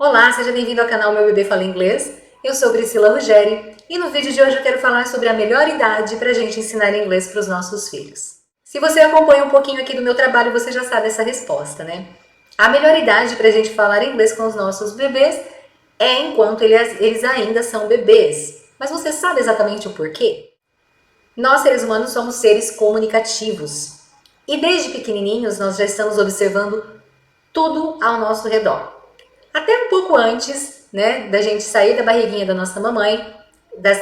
Olá, seja bem-vindo ao canal Meu Bebê Fala Inglês. Eu sou Priscila Ruggeri e no vídeo de hoje eu quero falar sobre a melhor idade para a gente ensinar inglês para os nossos filhos. Se você acompanha um pouquinho aqui do meu trabalho, você já sabe essa resposta, né? A melhor idade para a gente falar inglês com os nossos bebês é enquanto eles ainda são bebês. Mas você sabe exatamente o porquê? Nós, seres humanos, somos seres comunicativos. E desde pequenininhos nós já estamos observando tudo ao nosso redor. Até um pouco antes, né, da gente sair da barriguinha da nossa mamãe,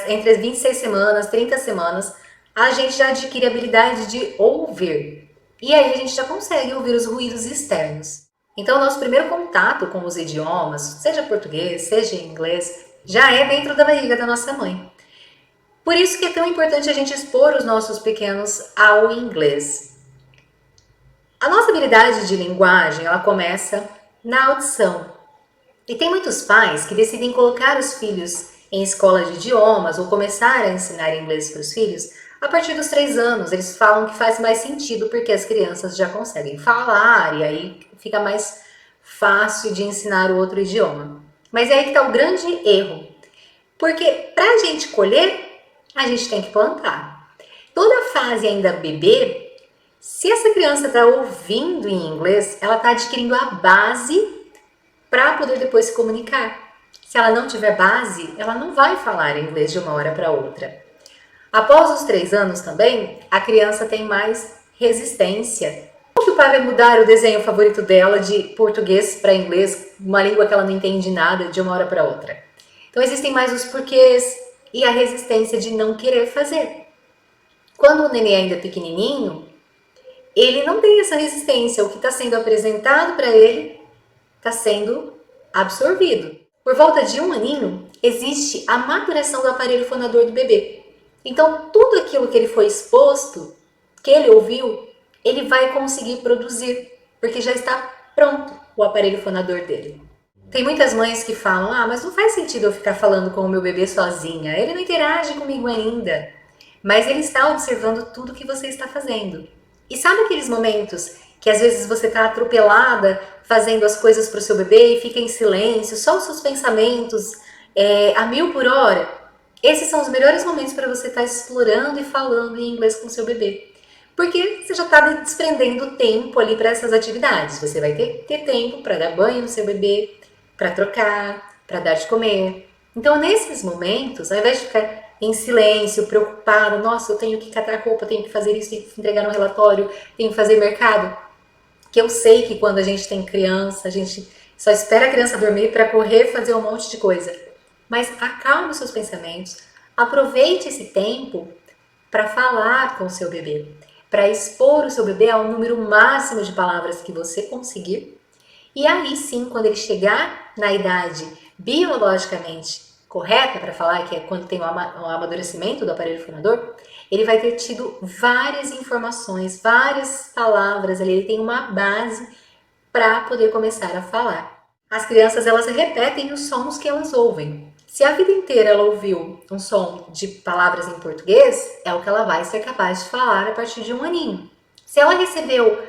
entre as 26 semanas, 30 semanas, a gente já adquire a habilidade de ouvir. E aí a gente já consegue ouvir os ruídos externos. Então, o nosso primeiro contato com os idiomas, seja português, seja inglês, já é dentro da barriga da nossa mãe. Por isso que é tão importante a gente expor os nossos pequenos ao inglês. A nossa habilidade de linguagem, ela começa na audição. E tem muitos pais que decidem colocar os filhos em escola de idiomas ou começar a ensinar inglês para os filhos a partir dos 3 anos. Eles falam que faz mais sentido porque as crianças já conseguem falar e aí fica mais fácil de ensinar o outro idioma. Mas é aí que está o grande erro. Porque para a gente colher, a gente tem que plantar. Toda a fase ainda bebê, se essa criança está ouvindo em inglês, ela está adquirindo a base para poder depois se comunicar. Se ela não tiver base, ela não vai falar inglês de uma hora para outra. Após os 3 anos também, a criança tem mais resistência. Como que o pai vai mudar o desenho favorito dela de português para inglês, uma língua que ela não entende nada, de uma hora para outra? Então existem mais os porquês e a resistência de não querer fazer. Quando o neném ainda é pequenininho, ele não tem essa resistência. O que está sendo apresentado para ele está sendo absorvido. Por volta de 1 aninho, existe a maturação do aparelho fonador do bebê. Então, tudo aquilo que ele foi exposto, que ele ouviu, ele vai conseguir produzir, porque já está pronto o aparelho fonador dele. Tem muitas mães que falam, mas não faz sentido eu ficar falando com o meu bebê sozinha, ele não interage comigo ainda. Mas ele está observando tudo que você está fazendo. E sabe aqueles momentos que às vezes você está atropelada fazendo as coisas para o seu bebê e fica em silêncio, só os seus pensamentos a 1000 por hora? Esses são os melhores momentos para você estar explorando e falando em inglês com o seu bebê. Porque você já está desprendendo tempo ali para essas atividades. Você vai ter tempo para dar banho no seu bebê, para trocar, para dar de comer. Então, nesses momentos, ao invés de ficar em silêncio, preocupado, nossa, eu tenho que catar roupa, tenho que fazer isso, tenho que entregar no relatório, tenho que fazer mercado, que eu sei que quando a gente tem criança, a gente só espera a criança dormir para correr fazer um monte de coisa. Mas acalme os seus pensamentos, aproveite esse tempo para falar com o seu bebê, para expor o seu bebê ao número máximo de palavras que você conseguir. E aí sim, quando ele chegar na idade biologicamente correta para falar, que é quando tem o amadurecimento do aparelho fonador, ele vai ter tido várias informações, várias palavras ali, ele tem uma base para poder começar a falar. As crianças, elas repetem os sons que elas ouvem. Se a vida inteira ela ouviu um som de palavras em português, é o que ela vai ser capaz de falar a partir de 1 aninho. Se ela recebeu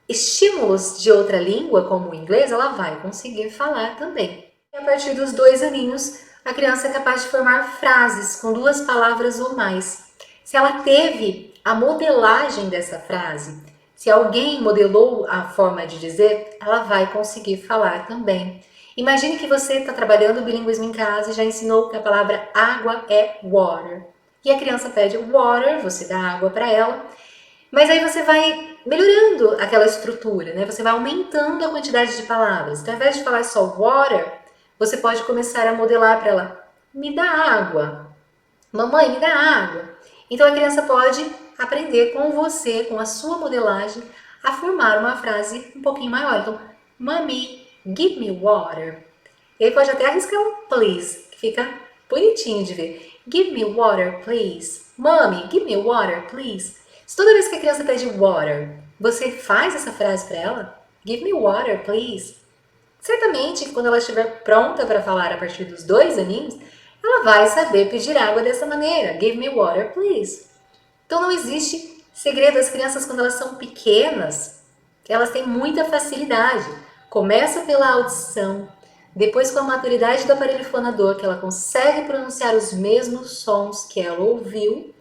estímulos de outra língua, como o inglês, ela vai conseguir falar também. E a partir dos 2 aninhos, a criança é capaz de formar frases com 2 palavras ou mais. Se ela teve a modelagem dessa frase, se alguém modelou a forma de dizer, ela vai conseguir falar também. Imagine que você está trabalhando bilinguismo em casa e já ensinou que a palavra água é water. E a criança pede water, você dá água para ela, mas aí você vai melhorando aquela estrutura, né? Você vai aumentando a quantidade de palavras. Então, ao invés de falar só water, você pode começar a modelar para ela, me dá água, mamãe, me dá água. Então a criança pode aprender com você, com a sua modelagem, a formar uma frase um pouquinho maior. Então, mommy, give me water. Ele pode até arriscar um please, que fica bonitinho de ver. Give me water, please. Mommy, give me water, please. Se toda vez que a criança pede water, você faz essa frase para ela, give me water, please. Certamente, quando ela estiver pronta para falar a partir dos 2 aninhos, ela vai saber pedir água dessa maneira. Give me water, please. Então não existe segredo. As crianças, quando elas são pequenas, elas têm muita facilidade. Começa pela audição, depois com a maturidade do aparelho fonador, que ela consegue pronunciar os mesmos sons que ela ouviu,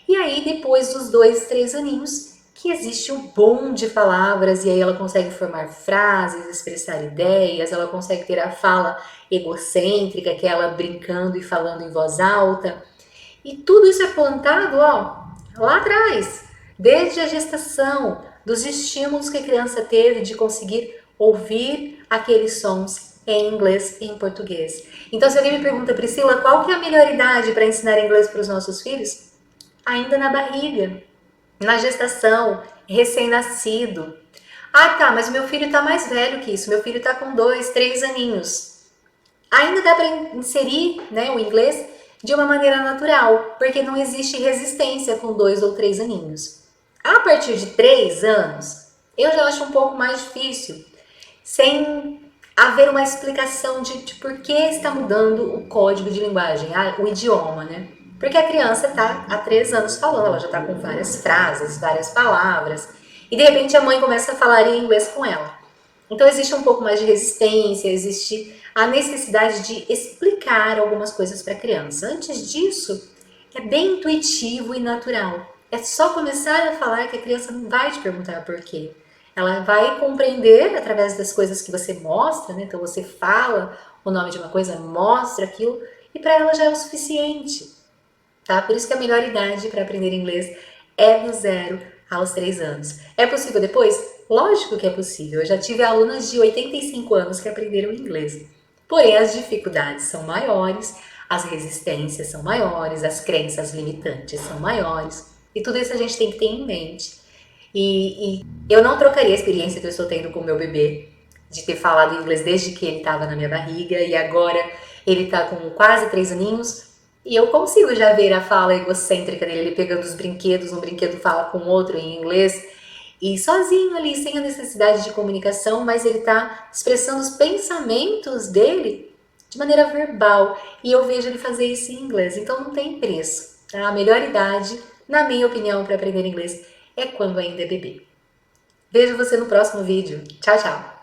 e aí depois dos 2, 3 aninhos, que existe o boom de palavras, e aí ela consegue formar frases, expressar ideias, ela consegue ter a fala egocêntrica, que é ela brincando e falando em voz alta. E tudo isso é plantado, ó, lá atrás, desde a gestação, dos estímulos que a criança teve de conseguir ouvir aqueles sons em inglês e em português. Então, se alguém me pergunta, Priscila, qual que é a melhor idade para ensinar inglês para os nossos filhos? Ainda na barriga, na gestação, recém-nascido. Ah, tá, mas o meu filho está mais velho que isso, meu filho está com 2, 3 aninhos. Ainda dá para inserir, né, o inglês de uma maneira natural, porque não existe resistência com 2 ou 3 aninhos. A partir de 3 anos, eu já acho um pouco mais difícil, sem haver uma explicação de por que está mudando o código de linguagem, o idioma, né? Porque a criança está há 3 anos falando, ela já está com várias frases, várias palavras, e de repente a mãe começa a falar em inglês com ela. Então existe um pouco mais de resistência, existe a necessidade de explicar algumas coisas para a criança. Antes disso, é bem intuitivo e natural. É só começar a falar que a criança não vai te perguntar por quê. Ela vai compreender através das coisas que você mostra, né? Então você fala o nome de uma coisa, mostra aquilo, e para ela já é o suficiente. Tá? Por isso que a melhor idade para aprender inglês é do 0 aos 3 anos. É possível depois? Lógico que é possível. Eu já tive alunas de 85 anos que aprenderam inglês. Porém, as dificuldades são maiores, as resistências são maiores, as crenças limitantes são maiores. E tudo isso a gente tem que ter em mente. E eu não trocaria a experiência que eu estou tendo com o meu bebê, de ter falado inglês desde que ele estava na minha barriga, e agora ele está com quase 3 aninhos, e eu consigo já ver a fala egocêntrica dele, ele pegando os brinquedos, um brinquedo fala com o outro em inglês, e sozinho ali, sem a necessidade de comunicação, mas ele está expressando os pensamentos dele de maneira verbal, e eu vejo ele fazer isso em inglês, então não tem preço, tá? A melhor idade, na minha opinião, para aprender inglês é quando ainda é bebê. Vejo você no próximo vídeo. Tchau, tchau!